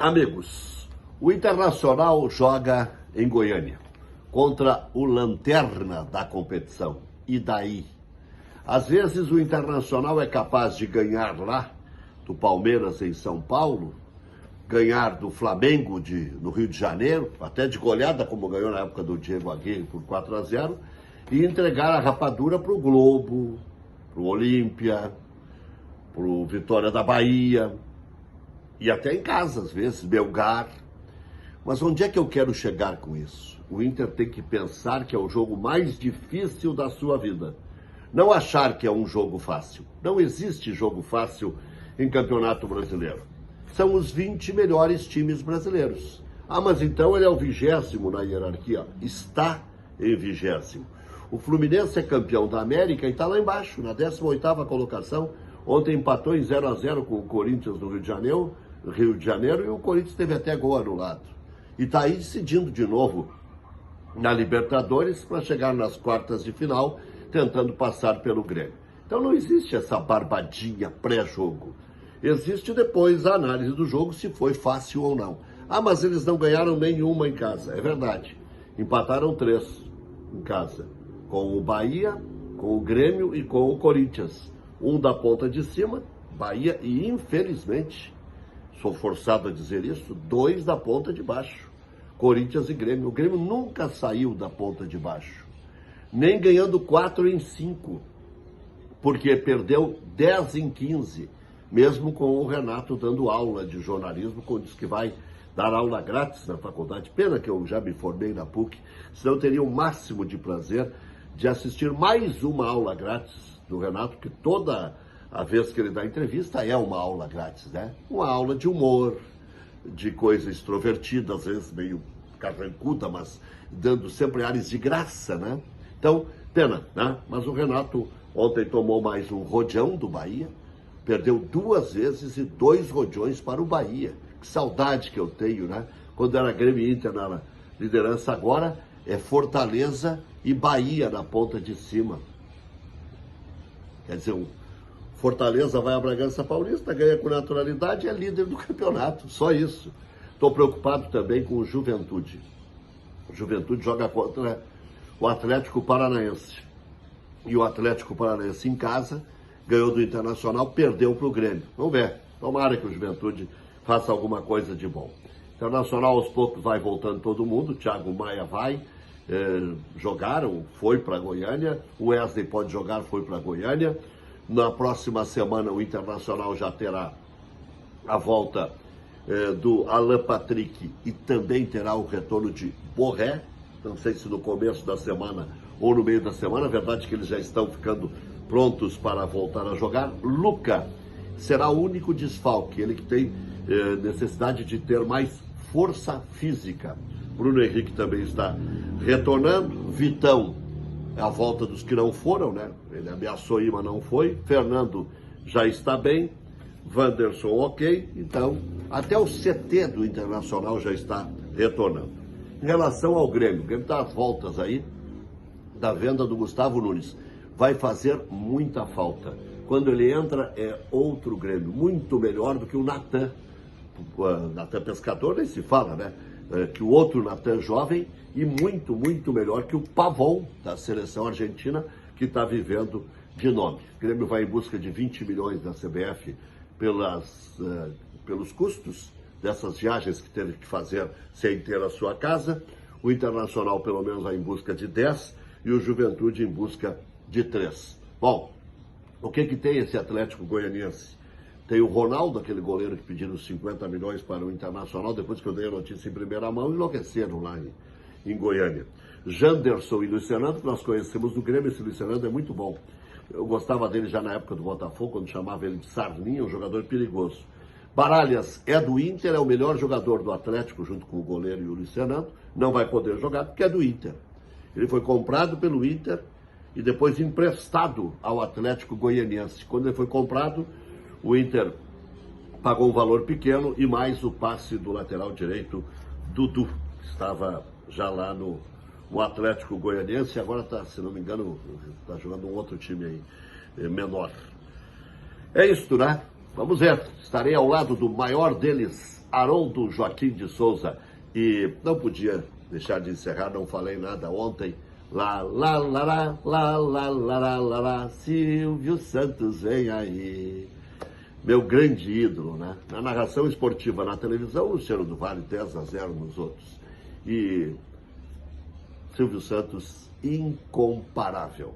Amigos, o Internacional joga em Goiânia contra o lanterna da competição. E daí? Às vezes o Internacional é capaz de ganhar lá do Palmeiras em São Paulo, ganhar do Flamengo no Rio de Janeiro, até de goleada, como ganhou na época do Diego Aguirre por 4-0, e entregar a rapadura para o Globo, para o Olímpia, para o Vitória da Bahia, e até em casa, às vezes, Belgar. Mas onde é que eu quero chegar com isso? O Inter tem que pensar que é o jogo mais difícil da sua vida. Não achar que é um jogo fácil. Não existe jogo fácil em Campeonato Brasileiro. São os 20 melhores times brasileiros. Ah, mas então ele é o 20º na hierarquia. Está em 20º. O Fluminense é campeão da América e está lá embaixo, na 18ª colocação. Ontem empatou em 0-0 com o Corinthians no Rio de Janeiro, e o Corinthians teve até gol anulado. E está aí decidindo de novo na Libertadores para chegar nas quartas de final, tentando passar pelo Grêmio. Então não existe essa barbadinha pré-jogo. Existe depois a análise do jogo, se foi fácil ou não. Ah, mas eles não ganharam nenhuma em casa. É verdade. Empataram 3 em casa. Com o Bahia, com o Grêmio e com o Corinthians. Um da ponta de cima, Bahia, e infelizmente, sou forçado a dizer isso, 2 da ponta de baixo. Corinthians e Grêmio. O Grêmio nunca saiu da ponta de baixo. Nem ganhando 4 em 5. Porque perdeu 10 em 15. Mesmo com o Renato dando aula de jornalismo, quando diz que vai dar aula grátis na faculdade. Pena que eu já me formei na PUC, senão eu teria o máximo de prazer de assistir mais uma aula grátis do Renato, que toda a vez que ele dá entrevista é uma aula grátis, né? Uma aula de humor, de coisa extrovertida, às vezes meio carrancuda, mas dando sempre ares de graça, né? Então, pena, né? Mas o Renato ontem tomou mais um rodeão do Bahia, perdeu 2 vezes e 2 rodeões para o Bahia. Que saudade que eu tenho, né? Quando era Grêmio e Inter na liderança, agora é Fortaleza e Bahia na ponta de cima. Quer dizer, o Fortaleza vai a Bragança Paulista, ganha com naturalidade e é líder do campeonato. Só isso. Estou preocupado também com o Juventude. O Juventude joga contra o Atlético Paranaense. E o Atlético Paranaense em casa ganhou do Internacional, perdeu para o Grêmio. Vamos ver. Tomara que o Juventude faça alguma coisa de bom. Internacional aos poucos vai voltando todo mundo. Thiago Maia vai jogar, foi para Goiânia. O Wesley pode jogar, foi para Goiânia. Na próxima semana o Internacional já terá a volta do Alan Patrick e também terá o retorno de Borré. Não sei se no começo da semana ou no meio da semana. A verdade é que eles já estão ficando prontos para voltar a jogar. Luca será o único desfalque, ele que tem necessidade de ter mais força física. Bruno Henrique também está retornando. Vitão, a volta dos que não foram, né? Ele ameaçou ir, mas não foi. Fernando já está bem. Wanderson ok. Então, até o CT do Internacional já está retornando. Em relação ao Grêmio, o Grêmio está às voltas aí da venda do Gustavo Nunes. Vai fazer muita falta. Quando ele entra, é outro Grêmio, muito melhor do que o Natan. Natan Pescador, nem se fala, né? Que o outro Natan jovem, e muito, muito melhor que o Pavon, da seleção argentina, que está vivendo de nome. O Grêmio vai em busca de 20 milhões da CBF pelos custos dessas viagens que teve que fazer sem ter a sua casa. O Internacional, pelo menos, vai em busca de 10 e o Juventude em busca de 3. Bom, o que tem esse Atlético Goianiense? Tem o Ronaldo, aquele goleiro que pediram 50 milhões para o Internacional, depois que eu dei a notícia em primeira mão, enlouqueceram lá em Goiânia. Janderson e Luciano, que nós conhecemos do Grêmio. Esse Luciano é muito bom. Eu gostava dele já na época do Botafogo, quando chamava ele de Sarninha, um jogador perigoso. Baralhas é do Inter, é o melhor jogador do Atlético, junto com o goleiro e o Luciano. Não vai poder jogar porque é do Inter. Ele foi comprado pelo Inter e depois emprestado ao Atlético Goianiense. Quando ele foi comprado, o Inter pagou um valor pequeno e mais o passe do lateral direito, Dudu, que estava já lá no Atlético Goianiense, e agora está, se não me engano, está jogando um outro time aí, menor. É isso, né? Vamos ver. Estarei ao lado do maior deles Haroldo Joaquim de Souza. E não podia deixar de encerrar, não falei nada ontem. Lá, lá, lá, lá, lá, lá, lá, lá, lá, lá, Silvio Santos vem aí. Meu grande ídolo, né? Na narração esportiva na televisão, Luciano do Vale 10-0 nos outros. E Silvio Santos, incomparável.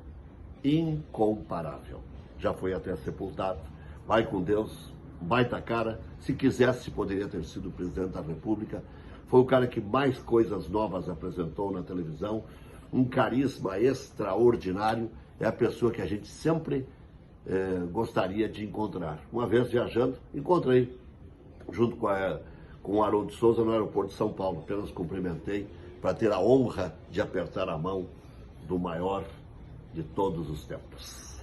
Incomparável. Já foi até sepultado. Vai com Deus, baita cara. Se quisesse, poderia ter sido presidente da República. Foi o cara que mais coisas novas apresentou na televisão. Um carisma extraordinário. É a pessoa que a gente sempre gostaria de encontrar. Uma vez viajando, encontrei, junto com o Haroldo de Souza, no aeroporto de São Paulo. Apenas cumprimentei para ter a honra de apertar a mão do maior de todos os tempos.